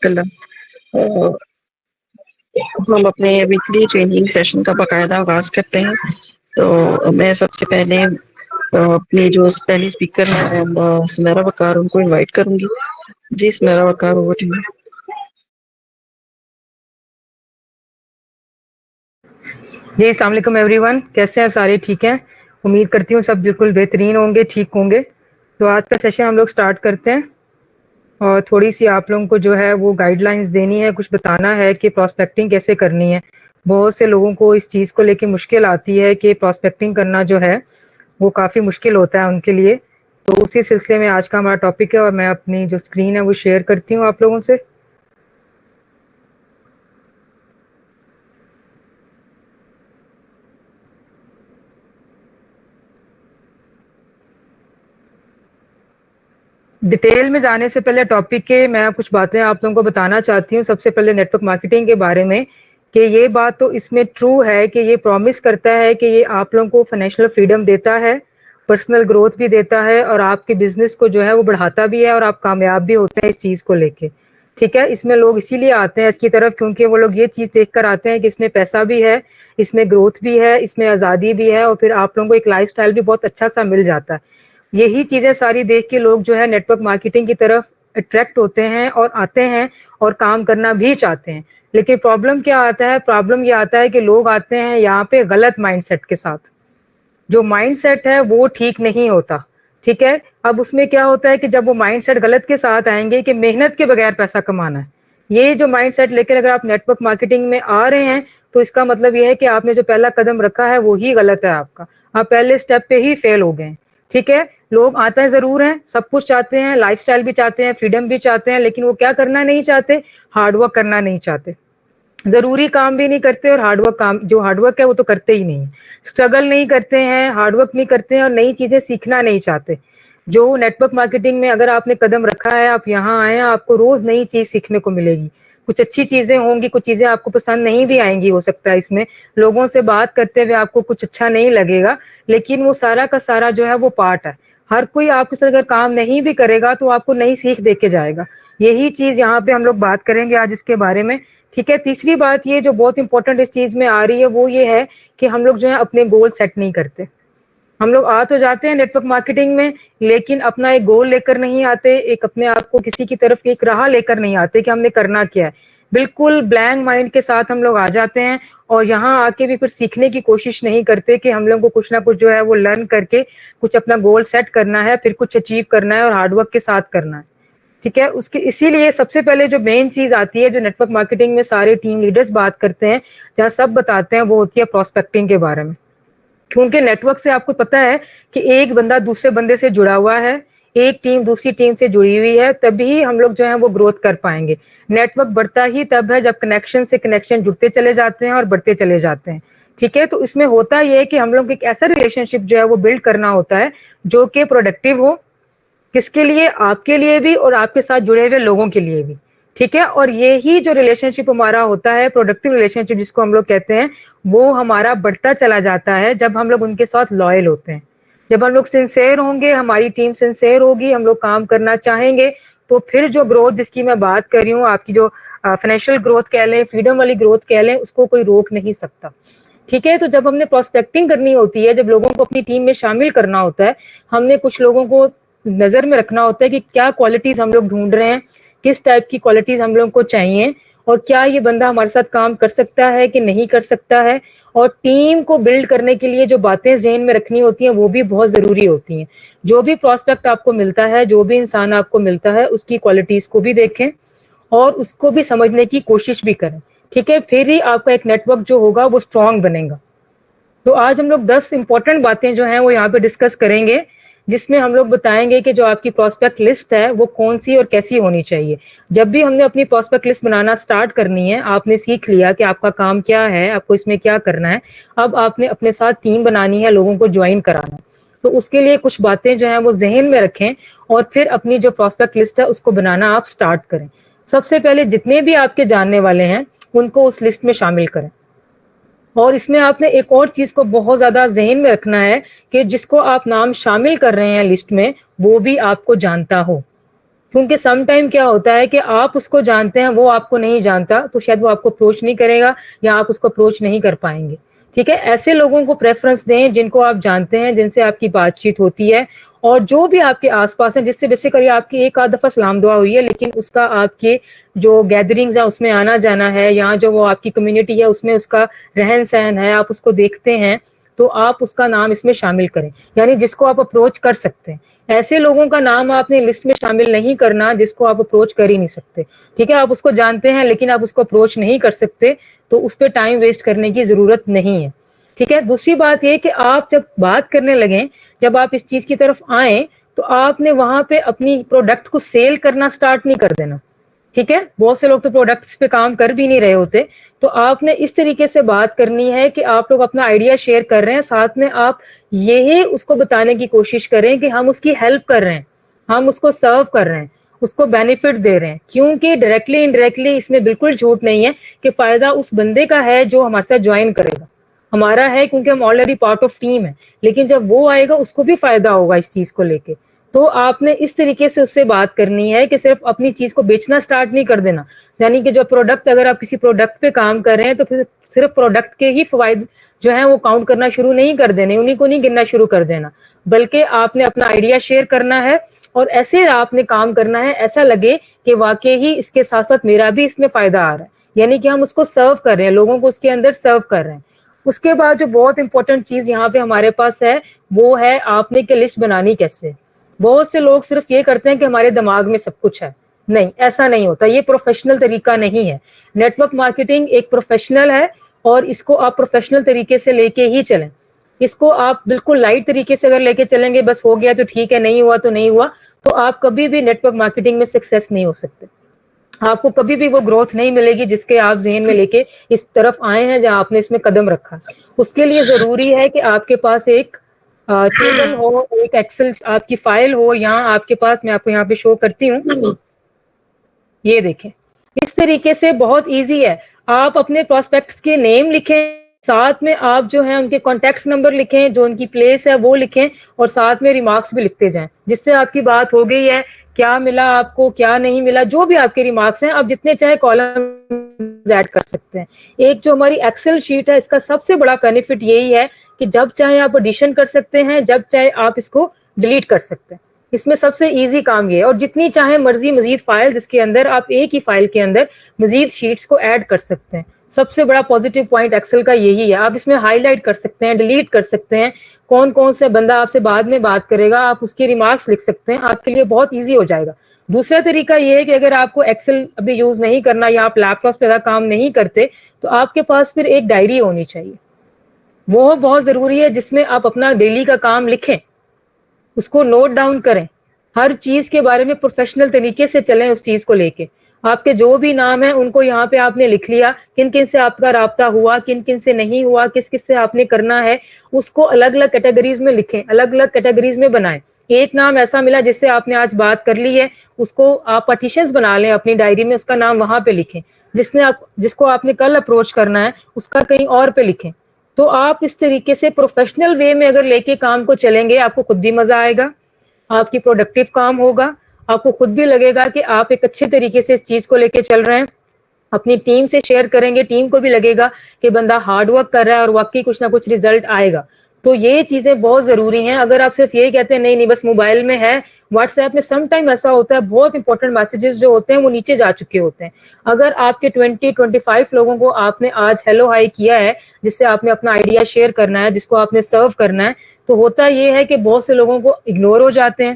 कल्ला। हम अपने weekly training session का बाकायदा आगाज़ करते हैं। तो मैं सबसे पहले अपनी जो पहली स्पीकर है सुमेरा वकार, उनको इनवाइट करूँगी। जी सुमेरा वकार, ओवर टू यू। जी अस्सलाम वालेकुम एवरीवन, कैसे हैं सारे? ठीक हैं, उम्मीद करती हूँ सब बिल्कुल बेहतरीन होंगे, ठीक होंगे। तो आज का सेशन हम लोग स्टार्ट करते हैं और थोड़ी सी आप लोगों को जो है वो गाइडलाइंस देनी है, कुछ बताना है कि प्रॉस्पेक्टिंग कैसे करनी है। बहुत से लोगों को इस चीज़ को लेके मुश्किल आती है कि प्रॉस्पेक्टिंग करना जो है वो काफ़ी मुश्किल होता है उनके लिए। तो उसी सिलसिले में आज का हमारा टॉपिक है और मैं अपनी जो स्क्रीन है वो शेयर करती हूँ आप लोगों से। डिटेल में जाने से पहले टॉपिक के मैं कुछ बातें आप लोगों को बताना चाहती हूँ। सबसे पहले नेटवर्क मार्केटिंग के बारे में कि ये बात तो इसमें ट्रू है कि ये प्रॉमिस करता है कि ये आप लोगों को फाइनेंशियल फ्रीडम देता है, पर्सनल ग्रोथ भी देता है और आपके बिजनेस को जो है वो बढ़ाता भी है और आप कामयाब भी होते हैं इस चीज़ को लेके। ठीक है, इसमें लोग इसीलिए आते हैं इसकी तरफ क्योंकि वो लोग ये चीज़ देख कर आते हैं कि इसमें पैसा भी है, इसमें ग्रोथ भी है, इसमें आज़ादी भी है और फिर आप लोगों को एक लाइफस्टाइल भी बहुत अच्छा सा मिल जाता है। यही चीज़ें सारी देख के लोग जो है नेटवर्क मार्केटिंग की तरफ अट्रैक्ट होते हैं और आते हैं और काम करना भी चाहते हैं। लेकिन प्रॉब्लम क्या आता है? प्रॉब्लम ये आता है कि लोग आते हैं यहाँ पे गलत माइंडसेट के साथ। जो माइंडसेट है वो ठीक नहीं होता। ठीक है, अब उसमें क्या होता है कि जब वो माइंडसेट गलत के साथ आएंगे कि मेहनत के बगैर पैसा कमाना है, ये जो माइंडसेट लेकर अगर आप नेटवर्क मार्केटिंग में आ रहे हैं तो इसका मतलब ये है कि आपने जो पहला कदम रखा है वो ही गलत है आपका। आप पहले स्टेप पे ही फेल हो गए। ठीक है, लोग आते हैं जरूर हैं, सब कुछ चाहते हैं, लाइफस्टाइल भी चाहते हैं, फ्रीडम भी चाहते हैं, लेकिन वो क्या करना नहीं चाहते? हार्डवर्क करना नहीं चाहते। जरूरी काम भी नहीं करते और हार्डवर्क काम जो हार्डवर्क है वो तो करते ही नहीं। स्ट्रगल नहीं करते हैं, हार्डवर्क नहीं करते हैं और नई चीजें सीखना नहीं चाहते। जो नेटवर्क मार्केटिंग में अगर आपने कदम रखा है, आप यहाँ आए हैं, आपको रोज नई चीज सीखने को मिलेगी। कुछ अच्छी चीजें होंगी, कुछ चीजें आपको पसंद नहीं भी आएंगी, हो सकता है इसमें लोगों से बात करते हुए आपको कुछ अच्छा नहीं लगेगा, लेकिन वो सारा का सारा जो है वो पार्ट है। हर कोई आपके साथ अगर काम नहीं भी करेगा तो आपको नई सीख दे के जाएगा। यही चीज यहाँ पे हम लोग बात करेंगे आज इसके बारे में। ठीक है, तीसरी बात ये जो बहुत इंपॉर्टेंट इस चीज में आ रही है वो ये है कि हम लोग जो है अपने गोल सेट नहीं करते। हम लोग आ तो जाते हैं नेटवर्क मार्केटिंग में, लेकिन अपना एक गोल लेकर नहीं आते, एक अपने आप को किसी की तरफ एक राह लेकर नहीं आते कि हमने करना क्या है। बिल्कुल ब्लैंक माइंड के साथ हम लोग आ जाते हैं और यहाँ आके भी फिर सीखने की कोशिश नहीं करते कि हम लोग को कुछ ना कुछ जो है वो लर्न करके कुछ अपना गोल सेट करना है, फिर कुछ अचीव करना है और हार्डवर्क के साथ करना है। ठीक है, उसके इसीलिए सबसे पहले जो मेन चीज आती है जो नेटवर्क मार्केटिंग में सारे टीम लीडर्स बात करते हैं, जहाँ सब बताते हैं, वो होती है प्रोस्पेक्टिंग के बारे में। क्योंकि नेटवर्क से आपको पता है कि एक बंदा दूसरे बंदे से जुड़ा हुआ है, एक टीम दूसरी टीम से जुड़ी हुई है, तभी हम लोग जो है वो ग्रोथ कर पाएंगे। नेटवर्क बढ़ता ही तब है जब कनेक्शन से कनेक्शन जुड़ते चले जाते हैं और बढ़ते चले जाते हैं। ठीक है, तो इसमें होता ये है कि हम लोग एक ऐसा रिलेशनशिप जो है वो बिल्ड करना होता है जो कि प्रोडक्टिव हो, किसके लिए? आपके लिए भी और आपके साथ जुड़े हुए लोगों के लिए भी। ठीक है, और यही जो रिलेशनशिप हमारा होता है, प्रोडक्टिव रिलेशनशिप जिसको हम लोग कहते हैं, वो हमारा बढ़ता चला जाता है जब हम लोग उनके साथ लॉयल होते हैं। जब हम लोग सिंसेयर होंगे, हमारी टीम सिंसेयर होगी, हम लोग काम करना चाहेंगे, तो फिर जो ग्रोथ जिसकी मैं बात कर रही हूँ, आपकी जो फाइनेंशियल ग्रोथ कह लें, फ्रीडम वाली ग्रोथ कह लें, उसको कोई रोक नहीं सकता। ठीक है, तो जब हमने प्रोस्पेक्टिंग करनी होती है, जब लोगों को अपनी टीम में शामिल करना होता है, हमने कुछ लोगों को नजर में रखना होता है कि क्या क्वालिटीज हम लोग ढूंढ रहे हैं, किस टाइप की क्वालिटीज हम लोगों को चाहिए और क्या ये बंदा हमारे साथ काम कर सकता है कि नहीं कर सकता है। और टीम को बिल्ड करने के लिए जो बातें ज़हन में रखनी होती हैं वो भी बहुत ज़रूरी होती हैं। जो भी प्रोस्पेक्ट आपको मिलता है, जो भी इंसान आपको मिलता है, उसकी क्वालिटीज़ को भी देखें और उसको भी समझने की कोशिश भी करें। ठीक है, फिर ही आपका एक नेटवर्क जो होगा वो स्ट्रांग बनेगा। तो आज हम लोग 10 इंपॉर्टेंट बातें जो हैं वो यहाँ पे डिस्कस करेंगे, जिसमें हम लोग बताएंगे कि जो आपकी प्रोस्पेक्ट लिस्ट है वो कौन सी और कैसी होनी चाहिए। जब भी हमने अपनी प्रोस्पेक्ट लिस्ट बनाना स्टार्ट करनी है, आपने सीख लिया कि आपका काम क्या है, आपको इसमें क्या करना है, अब आपने अपने साथ टीम बनानी है, लोगों को ज्वाइन कराना है। तो उसके लिए कुछ बातें जो हैं वो जहन में रखें और फिर अपनी जो प्रोस्पेक्ट लिस्ट है उसको बनाना आप स्टार्ट करें। सबसे पहले जितने भी आपके जानने वाले हैं उनको उस लिस्ट में शामिल करें। और इसमें आपने एक और चीज को बहुत ज्यादा जहन में रखना है कि जिसको आप नाम शामिल कर रहे हैं लिस्ट में, वो भी आपको जानता हो। کیونکہ سم ٹائم کیا ہوتا ہے کہ آپ اس کو جانتے ہیں، وہ آپ کو نہیں جانتا، تو شاید وہ آپ کو اپروچ نہیں کرے گا یا آپ اس کو اپروچ نہیں کر پائیں گے. ٹھیک ہے، ایسے لوگوں کو پریفرنس دیں جن کو آپ جانتے ہیں، جن سے آپ کی بات چیت ہوتی ہے، اور جو بھی آپ کے آس پاس ہیں جس سے بیسیکلی آپ کی ایک آدھ دفعہ سلام دعا ہوئی ہے، لیکن اس کا آپ کے جو گیدرنگز ہیں اس میں آنا جانا ہے، یا جو وہ آپ کی کمیونٹی ہے اس میں اس کا رہن سہن ہے، آپ اس کو دیکھتے ہیں، تو آپ اس کا نام اس میں شامل کریں، یعنی جس کو آپ اپروچ کر سکتے ہیں. ایسے لوگوں کا نام آپ نے لسٹ میں شامل نہیں کرنا جس کو آپ اپروچ کر ہی نہیں سکتے. ٹھیک ہے، آپ اس کو جانتے ہیں لیکن آپ اس کو اپروچ نہیں کر سکتے، تو اس پہ ٹائم ویسٹ کرنے کی ضرورت نہیں ہے. ٹھیک ہے، دوسری بات یہ کہ آپ جب بات کرنے لگیں، جب آپ اس چیز کی طرف آئیں، تو آپ نے وہاں پہ اپنی پروڈکٹ کو سیل کرنا سٹارٹ نہیں کر دینا. ٹھیک ہے، بہت سے لوگ تو پروڈکٹس پہ کام کر بھی نہیں رہے ہوتے، تو آپ نے اس طریقے سے بات کرنی ہے کہ آپ لوگ اپنا آئیڈیا شیئر کر رہے ہیں، ساتھ میں آپ یہی اس کو بتانے کی کوشش کریں کہ ہم اس کی ہیلپ کر رہے ہیں، ہم اس کو سرو کر رہے ہیں، اس کو بینیفٹ دے رہے ہیں. کیونکہ ڈائریکٹلی انڈائریکٹلی اس میں بالکل جھوٹ نہیں ہے کہ فائدہ اس بندے کا ہے جو ہمارے ساتھ جوائن کرے گا، ہمارا ہے کیونکہ ہم آلریڈی پارٹ آف ٹیم ہے، لیکن جب وہ آئے گا اس کو بھی فائدہ ہوگا اس چیز کو لے کے. تو آپ نے اس طریقے سے اس سے بات کرنی ہے کہ صرف اپنی چیز کو بیچنا سٹارٹ نہیں کر دینا. یعنی کہ جو پروڈکٹ، اگر آپ کسی پروڈکٹ پہ کام کر رہے ہیں تو پھر صرف پروڈکٹ کے ہی فوائد جو ہیں وہ کاؤنٹ کرنا شروع نہیں کر دینے، انہیں کو نہیں گننا شروع کر دینا، بلکہ آپ نے اپنا آئیڈیا شیئر کرنا ہے، اور ایسے آپ نے کام کرنا ہے ایسا لگے کہ واقعی ہی اس کے ساتھ ساتھ میرا بھی اس میں فائدہ آ رہا ہے، یعنی کہ ہم اس کو سرو کر رہے ہیں، لوگوں کو اس کے اندر سرو کر رہے ہیں. اس کے بعد جو بہت امپورٹنٹ چیز یہاں پہ ہمارے پاس ہے وہ ہے آپ نے کہ لسٹ بنانی کیسے. بہت سے لوگ صرف یہ کرتے ہیں کہ ہمارے دماغ میں سب کچھ ہے. نہیں، ایسا نہیں ہوتا، یہ پروفیشنل طریقہ نہیں ہے. نیٹ ورک مارکیٹنگ ایک پروفیشنل ہے، اور اس کو آپ پروفیشنل طریقے سے لے کے ہی چلیں. اس کو آپ بالکل لائٹ طریقے سے اگر لے کے چلیں گے، بس ہو گیا تو ٹھیک ہے، نہیں ہوا تو نہیں ہوا، تو آپ کبھی بھی نیٹ ورک مارکیٹنگ میں سکسیس نہیں ہو سکتے. آپ کو کبھی بھی وہ گروتھ نہیں ملے گی جس کے آپ ذہن میں لے کے اس طرف آئے ہیں جہاں آپ نے اس میں قدم رکھا. اس کے لیے ضروری ہے کہ آپ کے پاس ایک ٹیبل ہو، ایک ایکسل آپ کی فائل ہو. یہاں آپ کے پاس، میں آپ کو یہاں پہ شو کرتی ہوں، یہ دیکھیں، اس طریقے سے بہت ایزی ہے. آپ اپنے پراسپیکٹس کے نیم لکھیں، ساتھ میں آپ جو ہیں ان کے کانٹیکٹس نمبر لکھیں، جو ان کی پلیس ہے وہ لکھیں، اور ساتھ میں ریمارکس بھی لکھتے جائیں، جس سے آپ کی بات ہو گئی ہے، کیا ملا آپ کو، کیا نہیں ملا، جو بھی آپ کے ریمارکس ہیں. آپ جتنے چاہے کالم ایڈ کر سکتے ہیں. ایک جو ہماری ایکسل شیٹ ہے، اس کا سب سے بڑا بینیفٹ یہی ہے کہ جب چاہے آپ ایڈیشن کر سکتے ہیں، جب چاہے آپ اس کو ڈیلیٹ کر سکتے ہیں. اس میں سب سے ایزی کام یہ ہے، اور جتنی چاہے مرضی مزید فائلز اس کے اندر، آپ ایک ہی فائل کے اندر مزید شیٹس کو ایڈ کر سکتے ہیں. سب سے بڑا پازیٹیو پوائنٹ ایکسل کا یہی ہے. آپ اس میں ہائی لائٹ کر سکتے ہیں، ڈیلیٹ کر سکتے ہیں، کون کون سے بندہ آپ سے بعد میں بات کرے گا آپ اس کے ریمارکس لکھ سکتے ہیں. آپ کے لیے بہت ایزی ہو جائے گا. دوسرا طریقہ یہ ہے کہ اگر آپ کو ایکسل ابھی یوز نہیں کرنا یا آپ لیپ ٹاپ پہ کام نہیں کرتے، تو آپ کے پاس پھر ایک ڈائری ہونی چاہیے. وہ بہت ضروری ہے جس میں آپ اپنا ڈیلی کا کام لکھیں، اس کو نوٹ ڈاؤن کریں، ہر چیز کے بارے میں پروفیشنل طریقے سے چلیں. اس چیز کو لے کے آپ کے جو بھی نام ہیں ان کو یہاں پہ آپ نے لکھ لیا، کن کن سے آپ کا رابطہ ہوا، کن کن سے نہیں ہوا، کس کس سے آپ نے کرنا ہے، اس کو الگ الگ کیٹیگریز میں لکھیں، الگ الگ کیٹیگریز میں بنائیں. ایک نام ایسا ملا جس سے آپ نے آج بات کر لی ہے، اس کو آپ پارٹیشنز بنا لیں اپنی ڈائری میں، اس کا نام وہاں پہ لکھیں. جس کو آپ نے کل اپروچ کرنا ہے اس کا کہیں اور پہ لکھیں. تو آپ اس طریقے سے پروفیشنل وے میں اگر لے کے کام کو چلیں گے، آپ کو خود بھی مزہ آئے گا، آپ کی پروڈکٹیو کام ہوگا، آپ کو خود بھی لگے گا کہ آپ ایک اچھے طریقے سے اس چیز کو لے کے چل رہے ہیں. اپنی ٹیم سے شیئر کریں گے، ٹیم کو بھی لگے گا کہ بندہ ہارڈ ورک کر رہا ہے اور واقعی کچھ نہ کچھ ریزلٹ آئے گا. تو یہ چیزیں بہت ضروری ہیں. اگر آپ صرف یہ کہتے ہیں نہیں بس موبائل میں ہے، واٹس ایپ میں سم ٹائم ایسا ہوتا ہے بہت انپورٹنٹ میسیجز جو ہوتے ہیں وہ نیچے جا چکے ہوتے ہیں. اگر آپ کے 20-25 لوگوں کو آپ نے آج ہیلو ہائی کیا ہے، جس سے آپ نے اپنا آئیڈیا شیئر کرنا ہے، جس کو آپ نے سرو کرنا ہے، تو ہوتا یہ ہے کہ بہت سے لوگوں کو اگنور ہو جاتے ہیں،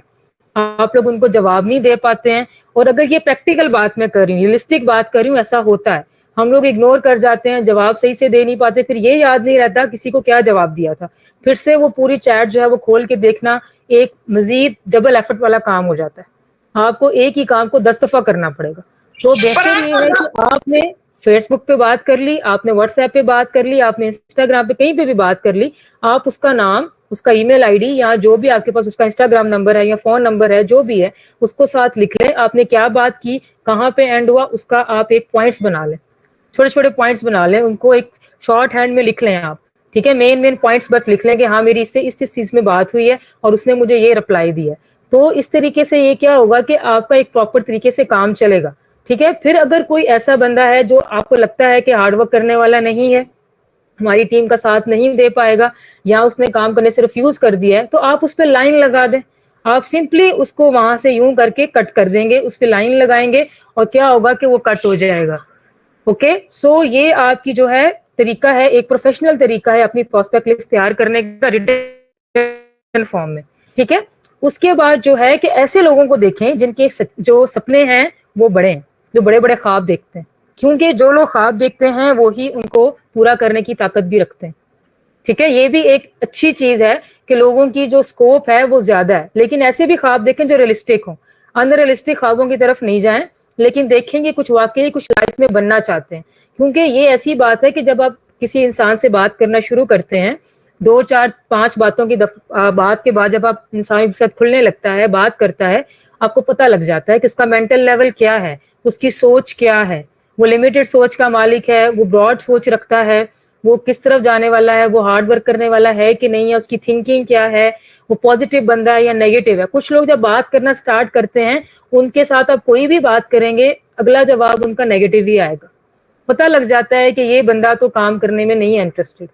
آپ لوگ ان کو جواب نہیں دے پاتے ہیں. اور اگر یہ پریکٹیکل بات میں کر رہی ہوں، ریئلسٹک بات کر رہی ہوں، ایسا ہوتا ہے، ہم لوگ اگنور کر جاتے ہیں، جواب صحیح سے دے نہیں پاتے، پھر یہ یاد نہیں رہتا کسی کو کیا جواب دیا تھا، پھر سے وہ پوری چیٹ جو ہے وہ کھول کے دیکھنا ایک مزید ڈبل ایفرٹ والا کام ہو جاتا ہے. آپ کو ایک ہی کام کو 10 دفعہ کرنا پڑے گا. تو بہتر یہ ہے کہ آپ نے فیس بک پہ بات کر لی، آپ نے واٹس ایپ پہ بات کر لی، آپ نے انسٹاگرام پہ کہیں پہ بھی بات کر لی، آپ اس کا نام، اس کا ای میل آئی ڈی، یا جو بھی آپ کے پاس اس کا انسٹاگرام نمبر ہے یا فون نمبر ہے جو بھی ہے، اس کو ساتھ لکھ لیں. آپ نے کیا بات کی، کہاں پہ اینڈ ہوا، اس کا آپ ایک پوائنٹس بنا لیں، چھوٹے چھوٹے پوائنٹس بنا لیں، ان کو ایک شارٹ ہینڈ میں لکھ لیں آپ. ٹھیک ہے، مین پوائنٹس بس لکھ لیں کہ ہاں میری اس سے اس چیز میں بات ہوئی ہے اور اس نے مجھے یہ رپلائی دیا ہے. تو इस तरीके से ये क्या होगा कि आपका एक प्रॉपर तरीके से काम चलेगा, ठीक है। फिर अगर कोई ऐसा बंदा है जो आपको लगता है कि हार्ड वर्क करने वाला नहीं है, हमारी टीम का साथ नहीं दे पाएगा, या उसने काम करने से रिफ्यूज कर दिया है, तो आप उस पर लाइन लगा दें। आप सिंपली उसको वहां से यूं करके कट कर देंगे, उस पर लाइन लगाएंगे और क्या होगा कि वो कट हो जाएगा। ओके, सो ये आपकी जो है तरीका है, एक प्रोफेशनल तरीका है अपनी प्रोस्पेक्ट लिस्ट तैयार करने का रिटन फॉर्म में, ठीक है। उसके बाद जो है कि ऐसे लोगों को देखें जिनके जो सपने हैं वो बड़े हैं, जो बड़े बड़े ख्वाब देखते हैं, क्योंकि जो लोग ख्वाब देखते हैं वो ही उनको पूरा करने की ताकत भी रखते हैं, ठीक है। ये भी एक अच्छी चीज है कि लोगों की जो स्कोप है वो ज्यादा है, लेकिन ऐसे भी ख्वाब देखें जो रियलिस्टिक हो, अनरियलिस्टिक ख्वाबों की तरफ नहीं जाएं, लेकिन देखेंगे कुछ वाकई कुछ लाइफ में बनना चाहते हैं। क्योंकि ये ऐसी बात है कि जब आप किसी इंसान से बात करना शुरू करते हैं, 2 4 5 बातों की बात के बाद जब आप इंसान के साथ खुलने लगता है, बात करता है, आपको पता लग जाता है कि उसका मेंटल लेवल क्या है, उसकी सोच क्या है, वो लिमिटेड सोच का मालिक है, वो ब्रॉड सोच रखता है, वो किस तरफ जाने वाला है, वो हार्ड वर्क करने वाला है कि नहीं है, उसकी थिंकिंग क्या है, वो पॉजिटिव बंदा है या नेगेटिव है। कुछ लोग जब बात करना स्टार्ट करते हैं, उनके साथ आप कोई भी बात करेंगे, अगला जवाब उनका नेगेटिव ही आएगा। पता लग जाता है कि ये बंदा तो काम करने में नहीं है इंटरेस्टेड,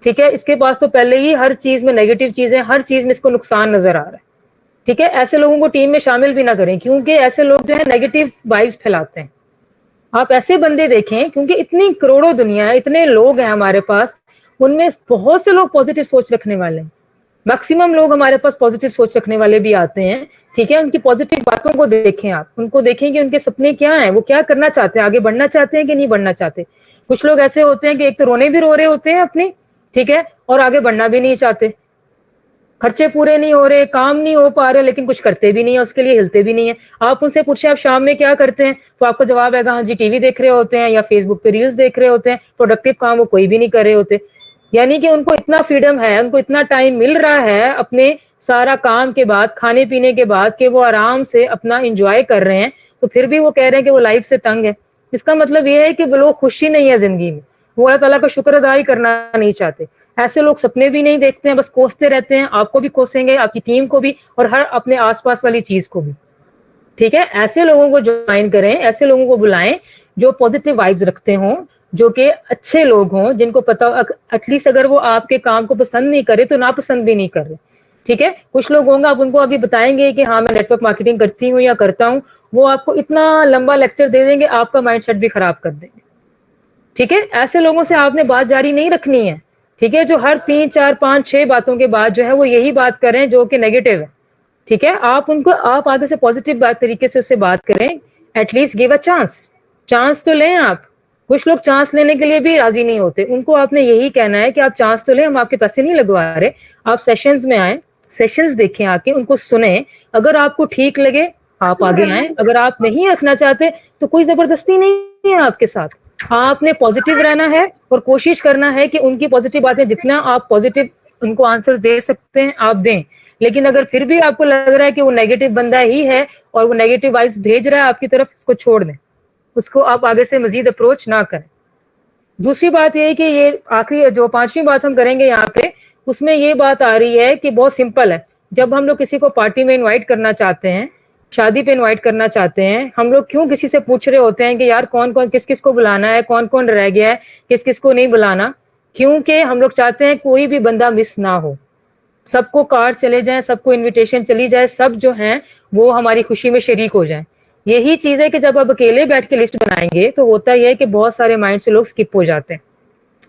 ठीक है, इसके पास तो पहले ही हर चीज में नेगेटिव चीजें, हर चीज में इसको नुकसान नजर आ रहा है, ठीक है। ऐसे लोगों को टीम में शामिल भी ना करें, क्योंकि ऐसे लोग जो है नेगेटिव वाइब्स फैलाते हैं। आप ऐसे बंदे देखें, क्योंकि इतनी करोड़ों दुनिया है, इतने लोग हैं हमारे पास, उनमें बहुत से लोग पॉजिटिव सोच रखने वाले हैं। मैक्सिमम लोग हमारे पास पॉजिटिव सोच रखने वाले भी आते हैं, ठीक है। उनकी पॉजिटिव बातों को देखें, आप उनको देखें कि उनके सपने क्या हैं, वो क्या करना चाहते हैं, आगे बढ़ना चाहते हैं कि नहीं बढ़ना चाहते। कुछ लोग ऐसे होते हैं कि एक तो रोने भी रो रहे होते हैं अपने, ठीक है, और आगे बढ़ना भी नहीं चाहते, खर्चे पूरे नहीं हो रहे, काम नहीं हो पा रहे, लेकिन कुछ करते भी नहीं है, उसके लिए हिलते भी नहीं है। आप उनसे पूछे आप शाम में क्या करते हैं, तो आपको जवाब आएगा हाँ जी टीवी देख रहे होते हैं या फेसबुक पे रील्स देख रहे होते हैं, प्रोडक्टिव काम वो कोई भी नहीं कर रहे होते। यानी कि उनको इतना फ्रीडम है, उनको इतना टाइम मिल रहा है अपने सारा काम के बाद, खाने पीने के बाद, कि वो आराम से अपना इंजॉय कर रहे हैं, तो फिर भी वो कह रहे हैं कि वो लाइफ से तंग है। इसका मतलब ये है कि वो लोग खुशी नहीं है जिंदगी में, वो अल्लाह ताला का शुक्र अदा ही करना नहीं चाहते। ऐसे लोग सपने भी नहीं देखते हैं, बस कोसते रहते हैं, आपको भी कोसेंगे, आपकी टीम को भी, और हर अपने आसपास वाली चीज को भी, ठीक है। ऐसे लोगों को ज्वाइन करें, ऐसे लोगों को बुलाएं जो पॉजिटिव वाइब्स रखते हों, जो कि अच्छे लोग हों, जिनको पता एटलीस्ट अगर वो आपके काम को पसंद नहीं करे तो नापसंद भी नहीं कर रहे, ठीक है। कुछ लोग होंगे आप उनको अभी बताएंगे कि हाँ मैं नेटवर्क मार्केटिंग करती हूँ या करता हूँ, वो आपको इतना लंबा लेक्चर दे देंगे, आपका माइंडसेट भी खराब कर देंगे, ठीक है। ऐसे लोगों से आपने बात जारी नहीं रखनी है, ठीक है, जो हर 3 4 5 6 बातों के बाद जो है वो यही बात करें जो कि नेगेटिव है, ठीक है। आप उनको, आप आगे से पॉजिटिव बात तरीके से उससे बात करें, एटलीस्ट गिव अ चांस तो लें आप। कुछ लोग चांस लेने के लिए भी राजी नहीं होते, उनको आपने यही कहना है कि आप चांस तो लें, हम आपके पैसे नहीं लगवा रहे, आप सेशंस में आए, सेशंस देखें आके, उनको सुने, अगर आपको ठीक लगे आप आगे आए, अगर आप नहीं रखना चाहते तो कोई जबरदस्ती नहीं है आपके साथ। आपने पॉजिटिव रहना है और कोशिश करना है कि उनकी पॉजिटिव बातें, जितना आप पॉजिटिव उनको आंसर्स दे सकते हैं आप दें। लेकिन अगर फिर भी आपको लग रहा है कि वो नेगेटिव बंदा ही है और वो नेगेटिव वाइब्स भेज रहा है आपकी तरफ, उसको छोड़ दें, उसको आप आगे से मजीद अप्रोच ना करें। दूसरी बात ये है कि ये आखिरी जो 5वीं बात हम करेंगे यहाँ पे, उसमें ये बात आ रही है कि बहुत सिंपल है, जब हम लोग किसी को पार्टी में इन्वाइट करना चाहते हैं, शादी पे इनवाइट करना चाहते हैं, हम लोग क्यों किसी से पूछ रहे होते हैं कि यार कौन कौन किस किस को बुलाना है, कौन कौन रह गया है, किस किस को नहीं बुलाना? क्योंकि हम लोग चाहते हैं कोई भी बंदा मिस ना हो, सबको कार्ड चले जाएं, सबको इनविटेशन चली जाए, सब जो हैं वो हमारी खुशी में शरीक हो जाएं। यही चीज है कि जब आप अकेले बैठ के लिस्ट बनाएंगे तो होता यह है कि बहुत सारे माइंड से लोग स्किप हो जाते हैं,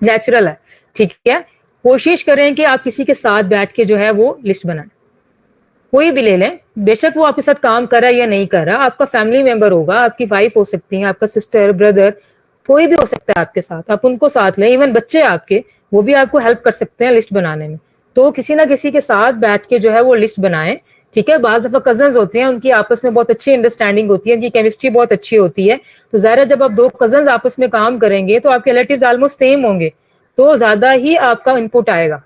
नेचुरल है, ठीक है। कोशिश करें कि आप किसी के साथ बैठ के जो है वो लिस्ट बनाएं, कोई भी ले लें, बेशक वो आपके साथ काम कर रहा है या नहीं कर रहा, आपका फैमिली मेंबर होगा, आपकी वाइफ हो सकती है, आपका सिस्टर ब्रदर, कोई भी हो सकता है आपके साथ, आप उनको साथ लें, इवन बच्चे आपके, वो भी आपको हेल्प कर सकते हैं लिस्ट बनाने में। तो किसी ना किसी के साथ बैठ के जो है वो लिस्ट बनाएं, ठीक है। बाज़ दफा कजन्स होते हैं, उनकी आपस में बहुत अच्छी अंडरस्टैंडिंग होती है, उनकी केमिस्ट्री बहुत अच्छी होती है, तो ज़ाहिर जब आप 2 कजन्स आपस में काम करेंगे तो आपके रिलेटिव्स ऑलमोस्ट सेम होंगे, तो ज्यादा ही आपका इनपुट आएगा।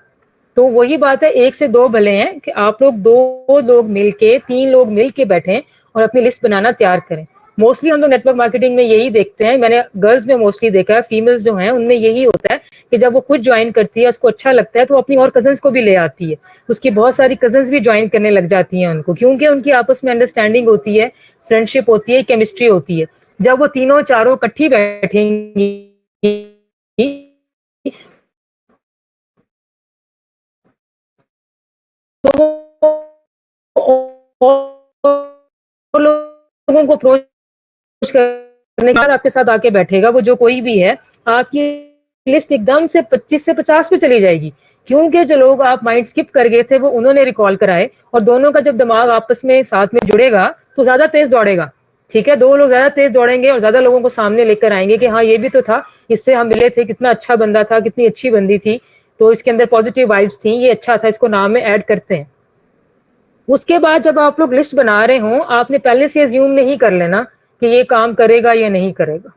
तो वही बात है, 1 से 2 भले हैं कि आप लोग 2 लोग मिलके, 3 लोग मिलके बैठें और अपनी लिस्ट बनाना तैयार करें। मोस्टली हम लोग नेटवर्क मार्केटिंग में यही देखते हैं, मैंने गर्ल्स में मोस्टली देखा है, फीमेल्स जो हैं उनमें यही होता है कि जब वो खुद ज्वाइन करती है, उसको अच्छा लगता है तो अपनी और कजन्स को भी ले आती है, उसकी बहुत सारी कजन्स भी ज्वाइन करने लग जाती हैं उनको, क्योंकि उनकी आपस में अंडरस्टैंडिंग होती है, फ्रेंडशिप होती है, केमिस्ट्री होती है। जब वो तीनों चारों इकट्ठी बैठेंगी तो लोगों को अप्रोच करने के बाद आपके साथ आके बैठेगा, वो जो कोई भी है, आपकी लिस्ट एकदम से 25 से 50 पे चली जाएगी, क्योंकि जो लोग आप माइंड स्किप कर गए थे वो उन्होंने रिकॉल कराए, और दोनों का जब दिमाग आपस में साथ में जुड़ेगा तो ज्यादा तेज दौड़ेगा। ठीक है, दो लोग ज्यादा तेज दौड़ेंगे और ज्यादा लोगों को सामने लेकर आएंगे कि हाँ ये भी तो था, इससे हम मिले थे, कितना अच्छा बंदा था, कितनी अच्छी बंदी थी, तो इसके अंदर पॉजिटिव वाइब्स थी, ये अच्छा था, इसको नाम में ऐड करते हैं। उसके बाद जब आप लोग लिस्ट बना रहे हो, आपने पहले से अज्यूम नहीं कर लेना कि ये काम करेगा या नहीं करेगा,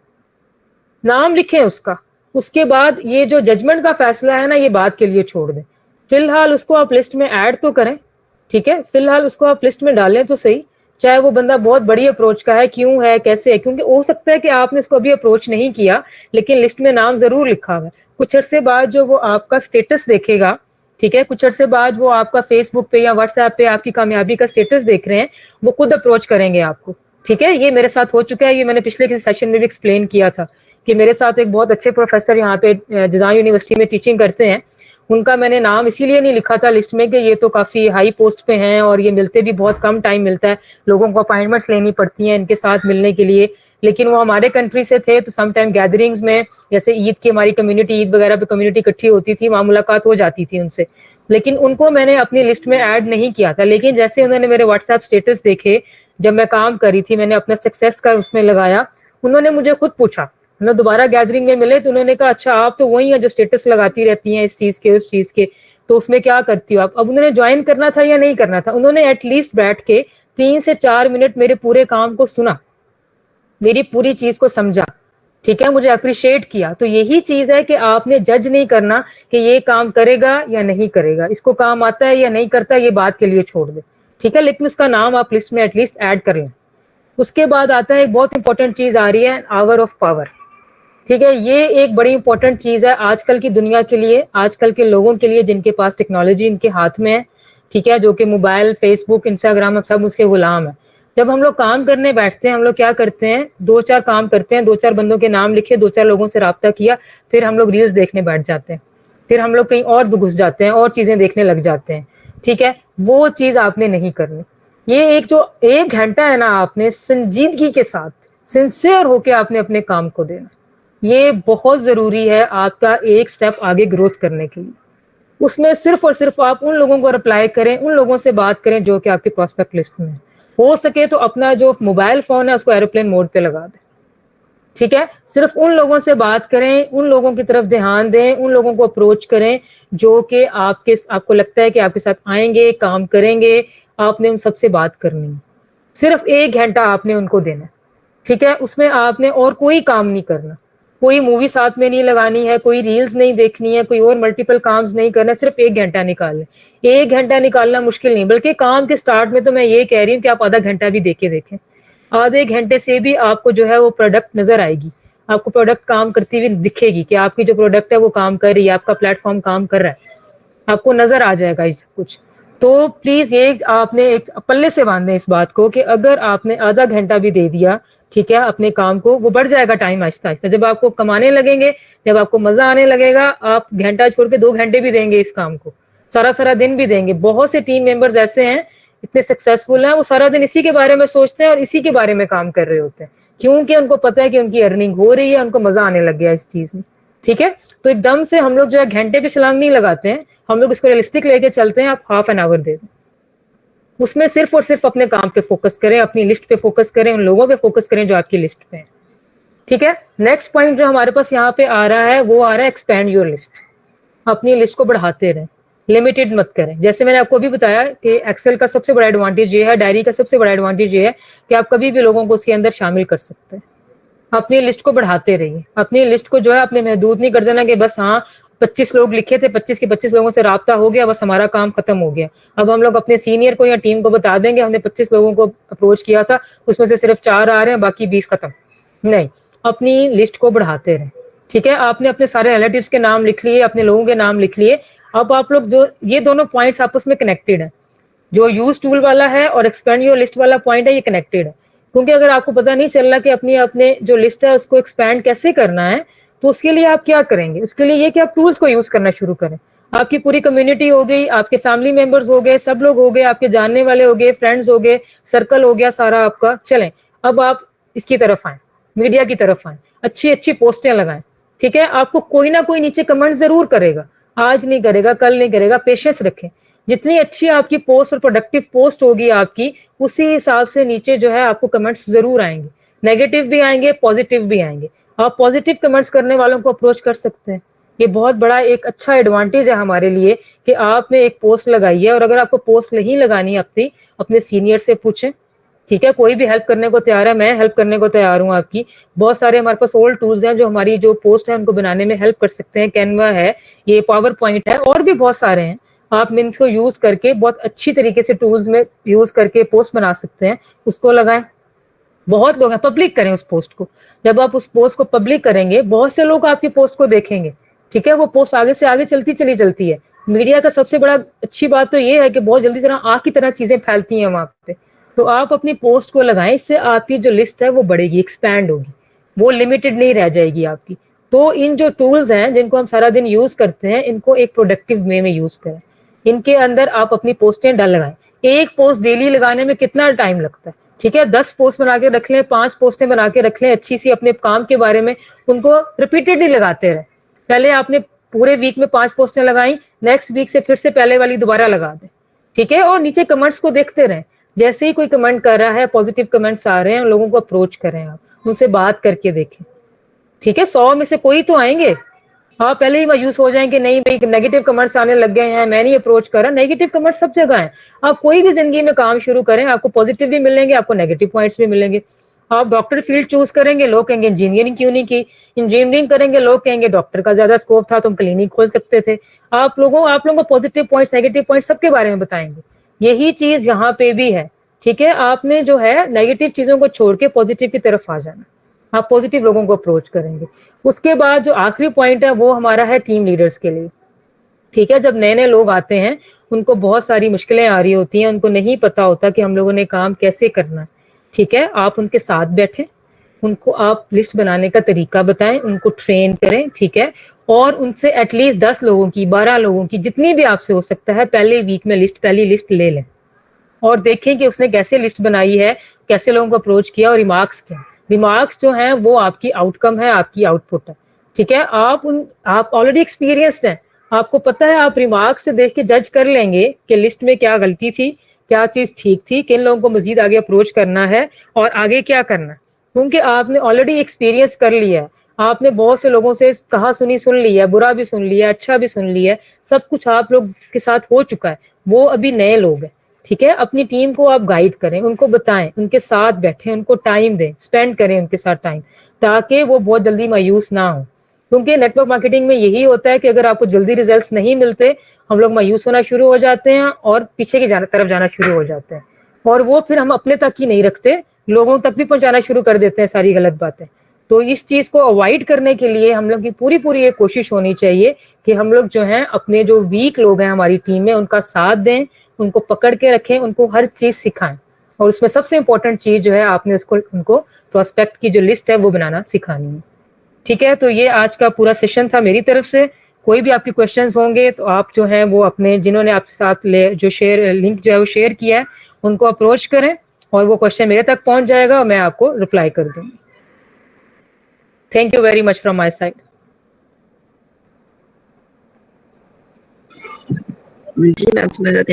नाम लिखें उसका। उसके बाद ये जो जजमेंट का फैसला है ना, ये बात के लिए छोड़ दें, फिलहाल उसको आप लिस्ट में ऐड तो करें, ठीक है, फिलहाल उसको आप लिस्ट में डालें तो सही, चाहे वो बंदा बहुत बड़ी अप्रोच का है, क्यों है, कैसे है, क्योंकि हो सकता है कि आपने उसको अभी अप्रोच नहीं किया लेकिन लिस्ट में नाम जरूर लिखा हुआ है। कुछ अरसे बाद जो वो आपका स्टेटस देखेगा, ठीक है, कुछ अरसे बाद वो आपका फेसबुक पे या व्हाट्सएप पे आपकी कामयाबी का स्टेटस देख रहे हैं, वो खुद अप्रोच करेंगे आपको। ठीक है, ये मेरे साथ हो चुका है, ये मैंने पिछले किसी सेशन में भी एक्सप्लेन किया था कि मेरे साथ एक बहुत अच्छे प्रोफेसर यहाँ पे डिजाइन यूनिवर्सिटी में टीचिंग करते हैं, उनका मैंने नाम इसीलिए नहीं लिखा था लिस्ट में कि ये तो काफी हाई पोस्ट पे हैं और ये मिलते भी बहुत कम टाइम मिलता है, लोगों को अपॉइंटमेंट्स लेनी पड़ती हैं इनके साथ मिलने के लिए, लेकिन वो हमारे कंट्री से थे, तो सम टाइम गैदरिंग्स में, जैसे ईद की हमारी कम्युनिटी, ईद वगैरह पे कम्युनिटी इकट्ठी होती थी, वहाँ मुलाकात हो जाती थी उनसे, लेकिन उनको मैंने अपनी लिस्ट में ऐड नहीं किया था। लेकिन जैसे उन्होंने मेरे व्हाट्सएप स्टेटस देखे, जब मैं काम कर रही थी, मैंने अपना सक्सेस का उसमें लगाया, उन्होंने मुझे खुद पूछा, मतलब दोबारा गैदरिंग में मिले तो उन्होंने कहा अच्छा आप तो वही हैं जो स्टेटस लगाती रहती हैं इस चीज के उस चीज के, तो उसमें क्या करती हो आप। अब उन्होंने ज्वाइन करना था या नहीं करना था, उन्होंने एटलीस्ट बैठ के 3 से 4 मिनट मेरे पूरे काम को सुना, मेरी पूरी चीज को समझा, ठीक है, मुझे अप्रिशिएट किया। तो यही चीज है कि आपने जज नहीं करना कि ये काम करेगा या नहीं करेगा, इसको काम आता है या नहीं करता, ये बात के लिए छोड़ दे, ठीक है, लेकिन उसका नाम आप लिस्ट में एटलीस्ट ऐड कर लें। उसके बाद आता है एक बहुत इंपॉर्टेंट चीज आ रही है, आवर ऑफ पावर। ठीक है, ये एक बड़ी इंपॉर्टेंट चीज है आजकल की दुनिया के लिए, आजकल के लोगों के लिए जिनके पास टेक्नोलॉजी इनके हाथ में है, ठीक है, जो कि मोबाइल, फेसबुक, इंस्टाग्राम सब उसके गुलाम है। जब हम लोग काम करने बैठते हैं, हम लोग क्या करते हैं, 2-4 काम करते हैं, 2-4 बंदों के नाम लिखे, 2-4 लोगों से राब्ता किया, फिर हम लोग रील्स देखने बैठ जाते हैं, फिर हम लोग कहीं और घुस जाते हैं और चीजें देखने लग जाते हैं। ठीक है, वो चीज आपने नहीं करनी। ये एक जो 1 घंटा है ना, आपने संजीदगी के साथ सिंसियर होके आपने अपने काम को देना, ये बहुत जरूरी है आपका एक स्टेप आगे ग्रोथ करने के लिए। उसमें सिर्फ और सिर्फ आप उन लोगों को रिप्लाई करें, उन लोगों से बात करें जो कि आपकी प्रोस्पेक्ट लिस्ट में है। हो सके तो अपना जो मोबाइल फोन है उसको एरोप्लेन मोड पे लगा दें, ठीक है, सिर्फ उन लोगों से बात करें, उन लोगों की तरफ ध्यान दें, उन लोगों को अप्रोच करें जो कि आपको लगता है कि आपके साथ आएंगे, काम करेंगे, आपने उन सबसे बात करनी है। सिर्फ 1 घंटा आपने उनको देना, ठीक है, उसमें आपने और कोई काम नहीं करना, कोई मूवी साथ में नहीं लगानी है, कोई रील्स नहीं देखनी है, कोई और मल्टीपल काम्स नहीं करना, सिर्फ 1 घंटा निकालना। 1 घंटा निकालना मुश्किल नहीं, बल्कि काम के स्टार्ट में तो मैं ये कह रही हूँ कि आप आधा घंटा भी देखें, आधे घंटे से भी आपको जो है वो प्रोडक्ट नजर आएगी, आपको प्रोडक्ट काम करती हुई दिखेगी कि आपकी जो प्रोडक्ट है वो काम कर रही है, आपका प्लेटफॉर्म काम कर रहा है, आपको नजर आ जाएगा इस कुछ। तो प्लीज ये आपने एक पल्ले से बांधे इस बात को कि अगर आपने आधा घंटा भी दे दिया, ठीक है, अपने काम को, वो बढ़ जाएगा टाइम आहिस्ता आहिस्ता, जब आपको कमाने लगेंगे, जब आपको मजा आने लगेगा, आप घंटा छोड़ के 2 घंटे भी देंगे इस काम को, सारा सारा दिन भी देंगे। बहुत से टीम मेंबर्स ऐसे हैं इतने सक्सेसफुल हैं, वो सारा दिन इसी के बारे में सोचते हैं और इसी के बारे में काम कर रहे होते हैं, क्योंकि उनको पता है कि उनकी अर्निंग हो रही है, उनको मजा आने लग गया इस चीज में। ठीक है, तो एकदम से हम लोग जो है घंटे पे छलांग नहीं लगाते हैं, हम लोग इसको रियलिस्टिक लेके चलते हैं। आप हाफ एन आवर दे दें, उसमें सिर्फ और सिर्फ अपने काम पे फोकस करें, अपनी लिस्ट पे फोकस करें, उन लोगों पे फोकस करें जो आपकी लिस्ट पे है। ठीक है, नेक्स्ट पॉइंट जो हमारे पास यहाँ पे आ रहा है वो आ रहा है एक्सपैंड योर लिस्ट। अपनी लिस्ट को बढ़ाते रहें, लिमिटेड मत करें। जैसे मैंने आपको अभी बताया कि एक्सेल का सबसे बड़ा एडवांटेज ये है, डायरी का सबसे बड़ा एडवांटेज ये है कि आप कभी भी लोगों को उसके अंदर शामिल कर सकते हैं। अपनी लिस्ट को बढ़ाते रहिए, अपनी लिस्ट को जो है अपने महदूद नहीं कर देना कि बस हाँ 25 लोग लिखे थे, 25 के 25 लोगों से राब्ता हो गया, बस हमारा काम खत्म हो गया। अब हम लोग अपने सीनियर को या टीम को बता देंगे हमने 25 लोगों को अप्रोच किया था, उसमें से सिर्फ 4 आ रहे हैं, बाकी 20 खत्म। नहीं, अपनी लिस्ट को बढ़ाते रहें। ठीक है, आपने अपने सारे रिलेटिव्स के नाम लिख लिए, अपने लोगों के नाम लिख लिए। अब आप लोग जो ये दोनों पॉइंट्स आपस में कनेक्टेड है, जो यूज टूल वाला है और एक्सपेंड योर लिस्ट वाला पॉइंट है, ये कनेक्टेड है। क्योंकि अगर आपको पता नहीं चल रहा कि अपने जो लिस्ट है उसको एक्सपैंड कैसे करना है, तो उसके लिए आप क्या करेंगे? उसके लिए ये कि आप टूल्स को यूज करना शुरू करें। आपकी पूरी कम्युनिटी हो गई, आपके फैमिली मेंबर्स हो गए, सब लोग हो गए, आपके जानने वाले हो गए, फ्रेंड्स हो गए, सर्कल हो गया सारा आपका। चलें, अब आप इसकी तरफ आए, मीडिया की तरफ आए, अच्छी अच्छी पोस्टें लगाएं। ठीक है, आपको कोई ना कोई नीचे कमेंट जरूर करेगा, आज नहीं करेगा, कल नहीं करेगा, पेशेंस रखें। जितनी अच्छी आपकी पोस्ट और प्रोडक्टिव पोस्ट होगी आपकी, उसी हिसाब से नीचे जो है आपको कमेंट्स जरूर आएंगे। नेगेटिव भी आएंगे, पॉजिटिव भी आएंगे। आप पॉजिटिव कमेंट्स करने वालों को अप्रोच कर सकते हैं। ये बहुत बड़ा एक अच्छा एडवांटेज है हमारे लिए कि आपने एक पोस्ट लगाई है, और अगर आपको पोस्ट नहीं लगानी अपनी, अपने सीनियर से पूछें। ठीक है, कोई भी हेल्प करने को तैयार है, मैं हेल्प करने को तैयार हूँ आपकी। बहुत सारे हमारे पास ओल्ड टूल्स हैं जो हमारी जो पोस्ट है उनको बनाने में हेल्प कर सकते हैं। कैनवा है, ये पावर पॉइंट है, और भी बहुत सारे हैं। आप इनको यूज करके बहुत अच्छी तरीके से टूल्स में यूज करके पोस्ट बना सकते हैं, उसको लगाएं। बहुत लोग हैं, पब्लिक करें उस पोस्ट को। जब आप उस पोस्ट को पब्लिक करेंगे, बहुत से लोग आपकी पोस्ट को देखेंगे। ठीक है, वो पोस्ट आगे से आगे चलती है। मीडिया का सबसे बड़ा अच्छी बात तो ये है कि बहुत जल्दी तरह आग की तरह चीजें फैलती हैं वहां पे। तो आप अपनी पोस्ट को लगाएं, इससे आपकी जो लिस्ट है वो बढ़ेगी, एक्सपैंड होगी, वो लिमिटेड नहीं रह जाएगी आपकी। तो इन जो टूल्स हैं जिनको हम सारा दिन यूज करते हैं, इनको एक प्रोडक्टिव वे में यूज करें। इनके अंदर आप अपनी पोस्टें डाल लगाएं। एक पोस्ट डेली लगाने में कितना टाइम लगता है? ठीक है, 10 पोस्ट बना के रख लें, 5 पोस्टें बना के रख लें अच्छी सी अपने काम के बारे में, उनको रिपीटेडली लगाते रहे। पहले आपने पूरे वीक में 5 पोस्टें लगाई, नेक्स्ट वीक से फिर से पहले वाली दोबारा लगा दें। ठीक है, और नीचे कमेंट्स को देखते रहें। जैसे ही कोई कमेंट कर रहा है, पॉजिटिव कमेंट्स आ रहे हैं, लोगों को अप्रोच करें, आप उनसे बात करके देखें। ठीक है, 100 में से कोई तो आएंगे। हाँ, पहले ही मायूस हो जाएंगे, नहीं भाई नेगेटिव कमेंट्स आने लग गए हैं, मैं नहीं अप्रोच कर रहा। नेगेटिव कमेंट्स सब जगह हैं। आप कोई भी जिंदगी में काम शुरू करें, आपको पॉजिटिव भी मिलेंगे, आपको नेगेटिव पॉइंट्स भी मिलेंगे। आप डॉक्टर फील्ड चूज करेंगे, लोग कहेंगे इंजीनियरिंग क्यों नहीं की। इंजीनियरिंग करेंगे, लोग कहेंगे डॉक्टर का ज्यादा स्कोप था, तुम क्लिनिक खोल सकते थे। आप लोगों को पॉजिटिव पॉइंट्स, नेगेटिव पॉइंट्स सबके बारे में बताएंगे। यही चीज यहाँ पे भी है। ठीक है, आपने जो है नेगेटिव चीजों को छोड़ के पॉजिटिव की तरफ आ जाना। आप पॉजिटिव लोगों को अप्रोच करेंगे। उसके बाद जो आखिरी पॉइंट है वो हमारा है टीम लीडर्स के लिए। ठीक है, जब नए नए लोग आते हैं, उनको बहुत सारी मुश्किलें आ रही होती हैं, उनको नहीं पता होता कि हम लोगों ने काम कैसे करना है। ठीक है, आप उनके साथ बैठें, उनको आप लिस्ट बनाने का तरीका बताएं, उनको ट्रेन करें। ठीक है, और उनसे एटलीस्ट 10 लोगों की, 12 लोगों की, जितनी भी आपसे हो सकता है, पहले वीक में पहली लिस्ट ले लें और देखें कि उसने कैसे लिस्ट बनाई है, कैसे लोगों को अप्रोच किया और रिमार्क्स क्या। रिमार्क्स जो हैं वो आपकी आउटकम है, आपकी आउटपुट है। ठीक है, आप ऑलरेडी एक्सपीरियंस्ड हैं, आपको पता है, आप रिमार्क्स से देख के जज कर लेंगे कि लिस्ट में क्या गलती थी, क्या चीज ठीक थी, किन लोगों को मजीद आगे अप्रोच करना है और आगे क्या करना है। क्योंकि आपने ऑलरेडी एक्सपीरियंस कर लिया है, आपने बहुत से लोगों से कहा सुनी सुन लिया है, बुरा भी सुन लिया, अच्छा भी सुन लिया, सब कुछ आप लोग के साथ हो चुका है। वो अभी नए लोग हैं। ठीक है, अपनी टीम को आप गाइड करें, उनको बताएं, उनके साथ बैठें, उनको टाइम दें, स्पेंड करें उनके साथ टाइम, ताकि वो बहुत जल्दी मायूस ना हो। क्योंकि नेटवर्क मार्केटिंग में यही होता है कि अगर आपको जल्दी रिजल्ट्स नहीं मिलते, हम लोग मायूस होना शुरू हो जाते हैं और पीछे की तरफ जाना शुरू हो जाते हैं, और वो फिर हम अपने तक ही नहीं रखते, लोगों तक भी पहुंचाना शुरू कर देते हैं सारी गलत बातें। तो इस चीज को अवॉइड करने के लिए हम लोग की पूरी ये कोशिश होनी चाहिए कि हम लोग जो हैं अपने जो वीक लोग हैं हमारी टीम में, उनका साथ दें, उनको पकड़ के रखें, उनको हर चीज सिखाएं। और उसमें सबसे इंपॉर्टेंट चीज जो है, आपने उनको प्रोस्पेक्ट की जो लिस्ट है वो बनाना सिखानी है। ठीक है, तो ये आज का पूरा सेशन था मेरी तरफ से। कोई भी आपके क्वेश्चंस होंगे तो आप जो है वो अपने जिन्होंने आपके साथ जो लिंक जो है वो शेयर किया है, उनको अप्रोच करें और वो क्वेश्चन मेरे तक पहुंच जाएगा और मैं आपको रिप्लाई कर दूंगी। Thank you very much from my side. जी मैम, समझ आती है।